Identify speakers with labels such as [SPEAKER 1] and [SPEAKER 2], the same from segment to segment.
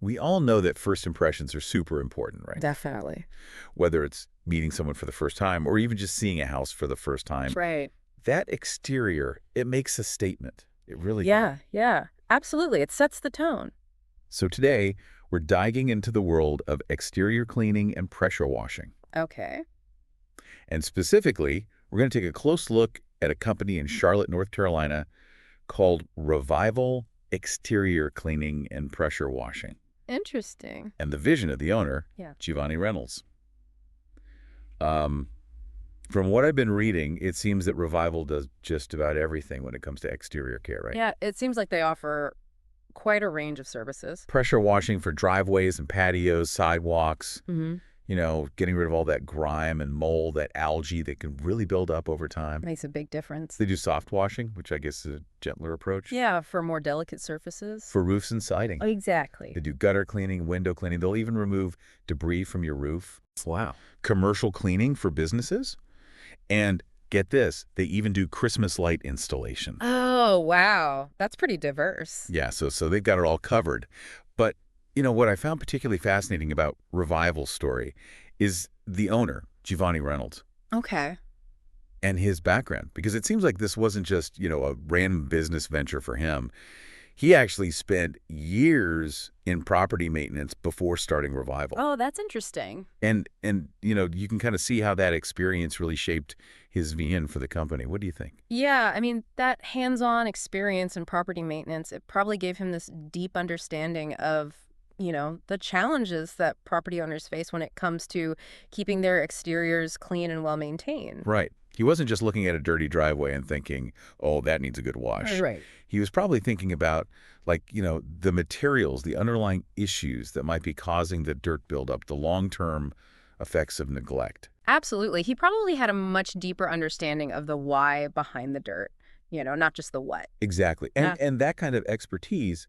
[SPEAKER 1] We all know that first impressions are super important, right?
[SPEAKER 2] Definitely.
[SPEAKER 1] Whether it's meeting someone for the first time or even just seeing a house for the first time.
[SPEAKER 2] Right.
[SPEAKER 1] That exterior, it makes a statement. It really does.
[SPEAKER 2] Yeah, yeah. Absolutely. It sets the tone.
[SPEAKER 1] So today, we're diving into the world of exterior cleaning and pressure washing.
[SPEAKER 2] Okay.
[SPEAKER 1] And specifically, we're going to take a close look at a company in Charlotte, North Carolina called Revival Exterior Cleaning and Pressure Washing.
[SPEAKER 2] Interesting.
[SPEAKER 1] And the vision of the owner,
[SPEAKER 2] Yeah.
[SPEAKER 1] Giovanni Reynolds. Um, from what I've been reading, it seems that Revival does just about everything when it comes to exterior care, right?
[SPEAKER 2] Yeah, it seems like they offer quite a range of services.
[SPEAKER 1] Pressure washing for driveways and patios, sidewalks,
[SPEAKER 2] Mm-hmm.
[SPEAKER 1] getting rid of all that grime and mold, that algae that can really build up over time.
[SPEAKER 2] Makes a big difference.
[SPEAKER 1] They do soft washing, which I guess is a gentler approach.
[SPEAKER 2] Yeah, for more delicate surfaces.
[SPEAKER 1] For roofs and siding.
[SPEAKER 2] Exactly.
[SPEAKER 1] They do gutter cleaning, window cleaning. They'll even remove debris from your roof.
[SPEAKER 2] Wow.
[SPEAKER 1] Commercial cleaning for businesses. And get this, they even do Christmas light installation.
[SPEAKER 2] Oh, wow. That's pretty diverse.
[SPEAKER 1] Yeah, so they've got it all covered. But, what I found particularly fascinating about Revival's story is the owner, Giovanni Reynolds,
[SPEAKER 2] Okay.
[SPEAKER 1] and his background. Because it seems like this wasn't just, a random business venture for him. He actually spent years in property maintenance before starting Revival.
[SPEAKER 2] Oh, that's interesting.
[SPEAKER 1] And you can kind of see how that experience really shaped his vision for the company. What do you think?
[SPEAKER 2] Yeah, I mean, that hands-on experience in property maintenance, it probably gave him this deep understanding of, the challenges that property owners face when it comes to keeping their exteriors clean and well-maintained.
[SPEAKER 1] Right. He wasn't just looking at a dirty driveway and thinking, oh, that needs a good wash.
[SPEAKER 2] Right.
[SPEAKER 1] He was probably thinking about, the materials, the underlying issues that might be causing the dirt buildup, the long-term effects of neglect.
[SPEAKER 2] Absolutely. He probably had a much deeper understanding of the why behind the dirt, not just the what.
[SPEAKER 1] Exactly. And that kind of expertise,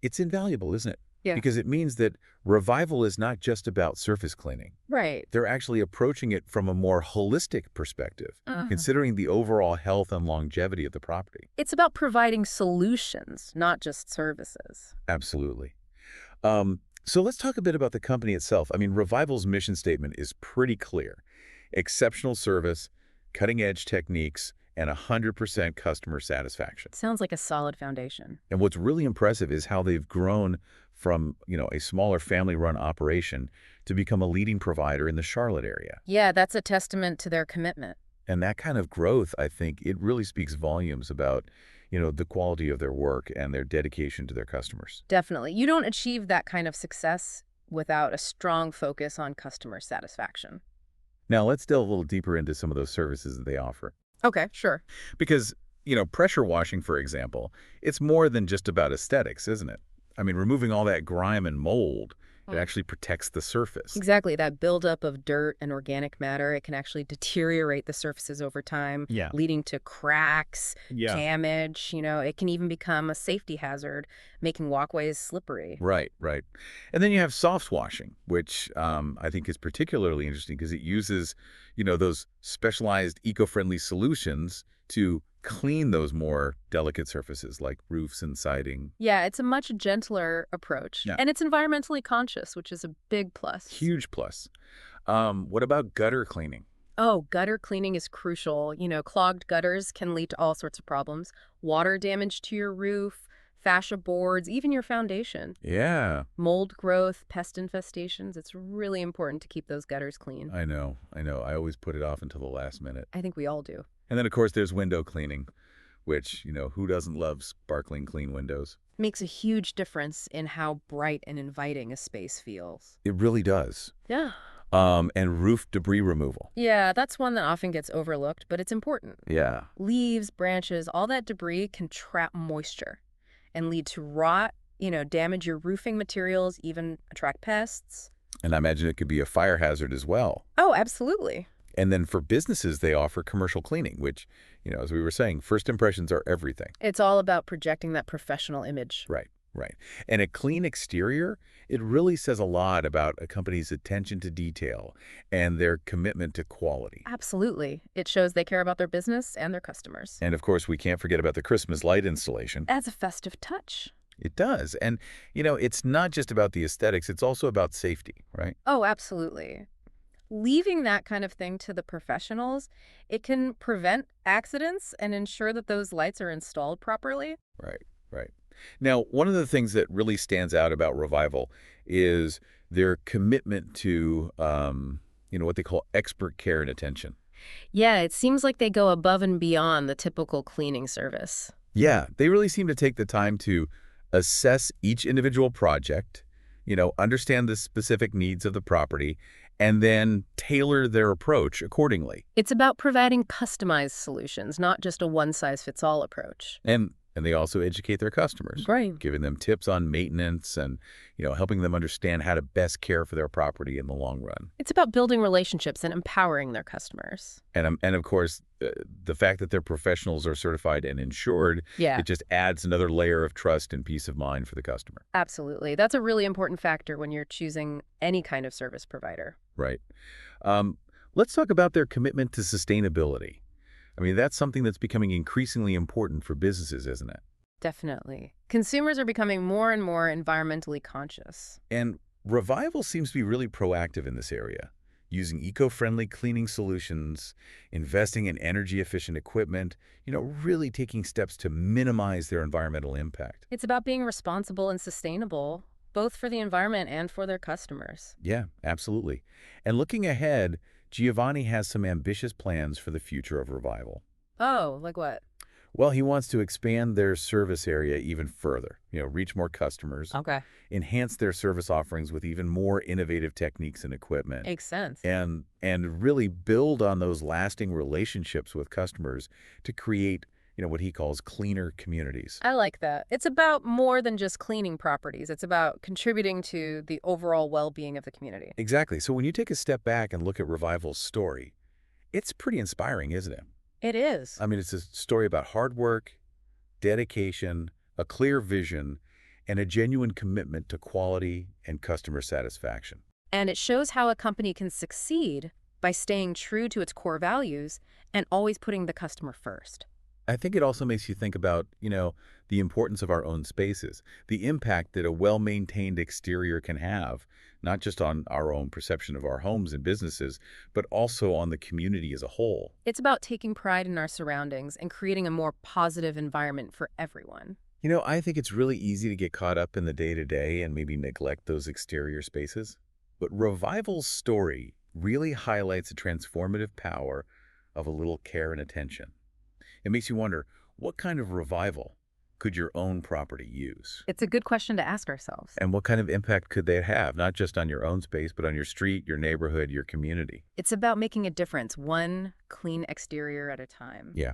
[SPEAKER 1] it's invaluable, isn't it?
[SPEAKER 2] Yeah.
[SPEAKER 1] Because it means that Revival is not just about surface cleaning.
[SPEAKER 2] Right.
[SPEAKER 1] They're actually approaching it from a more holistic perspective, considering the overall health and longevity of the property.
[SPEAKER 2] It's about providing solutions, not just services.
[SPEAKER 1] Absolutely. So let's talk a bit about the company itself. I mean, Revival's mission statement is pretty clear. Exceptional service, cutting-edge techniques, and 100% customer satisfaction.
[SPEAKER 2] Sounds like a solid foundation.
[SPEAKER 1] And what's really impressive is how they've grown from, a smaller family-run operation to become a leading provider in the Charlotte area.
[SPEAKER 2] Yeah, that's a testament to their commitment.
[SPEAKER 1] And that kind of growth, I think, it really speaks volumes about, the quality of their work and their dedication to their customers.
[SPEAKER 2] Definitely. You don't achieve that kind of success without a strong focus on customer satisfaction.
[SPEAKER 1] Now, let's delve a little deeper into some of those services that they offer.
[SPEAKER 2] Okay, sure.
[SPEAKER 1] Because, pressure washing, for example, it's more than just about aesthetics, isn't it? I mean, removing all that grime and mold, it actually protects the surface.
[SPEAKER 2] Exactly. That buildup of dirt and organic matter, it can actually deteriorate the surfaces over time,
[SPEAKER 1] Yeah.
[SPEAKER 2] leading to cracks,
[SPEAKER 1] Yeah.
[SPEAKER 2] damage. It can even become a safety hazard, making walkways slippery.
[SPEAKER 1] Right, right. And then you have soft washing, which I think is particularly interesting because it uses, those specialized eco-friendly solutions to clean those more delicate surfaces like roofs and siding.
[SPEAKER 2] Yeah, it's a much gentler approach.
[SPEAKER 1] Yeah.
[SPEAKER 2] And it's environmentally conscious, which is a big plus.
[SPEAKER 1] Huge plus. What about gutter cleaning?
[SPEAKER 2] Oh, gutter cleaning is crucial. Clogged gutters can lead to all sorts of problems. Water damage to your roof, fascia boards, even your foundation.
[SPEAKER 1] Yeah,
[SPEAKER 2] Mold growth, pest infestations. It's really important to keep those gutters clean.
[SPEAKER 1] I know. I always put it off until the last minute.
[SPEAKER 2] I think we all do.
[SPEAKER 1] And then, of course, there's window cleaning, which, who doesn't love sparkling clean windows?
[SPEAKER 2] Makes a huge difference in how bright and inviting a space feels.
[SPEAKER 1] It really does.
[SPEAKER 2] Yeah.
[SPEAKER 1] And roof debris removal.
[SPEAKER 2] Yeah, that's one that often gets overlooked, but it's important.
[SPEAKER 1] Yeah.
[SPEAKER 2] Leaves, branches, all that debris can trap moisture and lead to rot, damage your roofing materials, even attract pests.
[SPEAKER 1] And I imagine it could be a fire hazard as well.
[SPEAKER 2] Oh, absolutely.
[SPEAKER 1] And then for businesses, they offer commercial cleaning, which, as we were saying, first impressions are everything.
[SPEAKER 2] It's all about projecting that professional image.
[SPEAKER 1] Right, right. And a clean exterior, it really says a lot about a company's attention to detail and their commitment to quality.
[SPEAKER 2] Absolutely. It shows they care about their business and their customers.
[SPEAKER 1] And of course, we can't forget about the Christmas light installation.
[SPEAKER 2] Adds a festive touch.
[SPEAKER 1] It does. And, it's not just about the aesthetics, it's also about safety, right?
[SPEAKER 2] Oh, absolutely. Leaving that kind of thing to the professionals, it can prevent accidents and ensure that those lights are installed properly.
[SPEAKER 1] Right, right. Now, one of the things that really stands out about Revival is their commitment to, what they call expert care and attention.
[SPEAKER 2] Yeah, it seems like they go above and beyond the typical cleaning service.
[SPEAKER 1] Yeah, they really seem to take the time to assess each individual project, understand the specific needs of the property, and then tailor their approach accordingly.
[SPEAKER 2] It's about providing customized solutions, not just a one-size-fits-all approach.
[SPEAKER 1] And they also educate their customers,
[SPEAKER 2] Right.
[SPEAKER 1] giving them tips on maintenance and, helping them understand how to best care for their property in the long run.
[SPEAKER 2] It's about building relationships and empowering their customers.
[SPEAKER 1] And of course, the fact that their professionals are certified and insured,
[SPEAKER 2] Yeah,
[SPEAKER 1] it just adds another layer of trust and peace of mind for the customer.
[SPEAKER 2] absolutely. That's a really important factor when you're choosing any kind of service provider.
[SPEAKER 1] Right. Um, let's talk about their commitment to sustainability. I mean, that's something that's becoming increasingly important for businesses, isn't it?
[SPEAKER 2] Definitely. Consumers are becoming more and more environmentally conscious.
[SPEAKER 1] And Revival seems to be really proactive in this area, using eco-friendly cleaning solutions, investing in energy-efficient equipment, really taking steps to minimize their environmental impact.
[SPEAKER 2] It's about being responsible and sustainable, both for the environment and for their customers.
[SPEAKER 1] Yeah, absolutely. And looking ahead, Giovanni has some ambitious plans for the future of Revival.
[SPEAKER 2] Oh, like what?
[SPEAKER 1] Well, he wants to expand their service area even further, reach more customers,
[SPEAKER 2] Okay.
[SPEAKER 1] enhance their service offerings with even more innovative techniques and equipment,
[SPEAKER 2] Makes sense.
[SPEAKER 1] and really build on those lasting relationships with customers to create, what he calls cleaner communities.
[SPEAKER 2] I like that. It's about more than just cleaning properties. It's about contributing to the overall well-being of the community.
[SPEAKER 1] Exactly. So when you take a step back and look at Revival's story, it's pretty inspiring, isn't it?
[SPEAKER 2] It is.
[SPEAKER 1] I mean, it's a story about hard work, dedication, a clear vision, and a genuine commitment to quality and customer satisfaction.
[SPEAKER 2] And it shows how a company can succeed by staying true to its core values and always putting the customer first.
[SPEAKER 1] I think it also makes you think about, the importance of our own spaces, the impact that a well-maintained exterior can have, not just on our own perception of our homes and businesses, but also on the community as a whole.
[SPEAKER 2] It's about taking pride in our surroundings and creating a more positive environment for everyone.
[SPEAKER 1] I think it's really easy to get caught up in the day-to-day and maybe neglect those exterior spaces. But Revival's story really highlights the transformative power of a little care and attention. It makes you wonder, what kind of revival could your own property use?
[SPEAKER 2] It's a good question to ask ourselves.
[SPEAKER 1] And what kind of impact could they have, not just on your own space, but on your street, your neighborhood, your community?
[SPEAKER 2] It's about making a difference, one clean exterior at a time.
[SPEAKER 1] Yeah.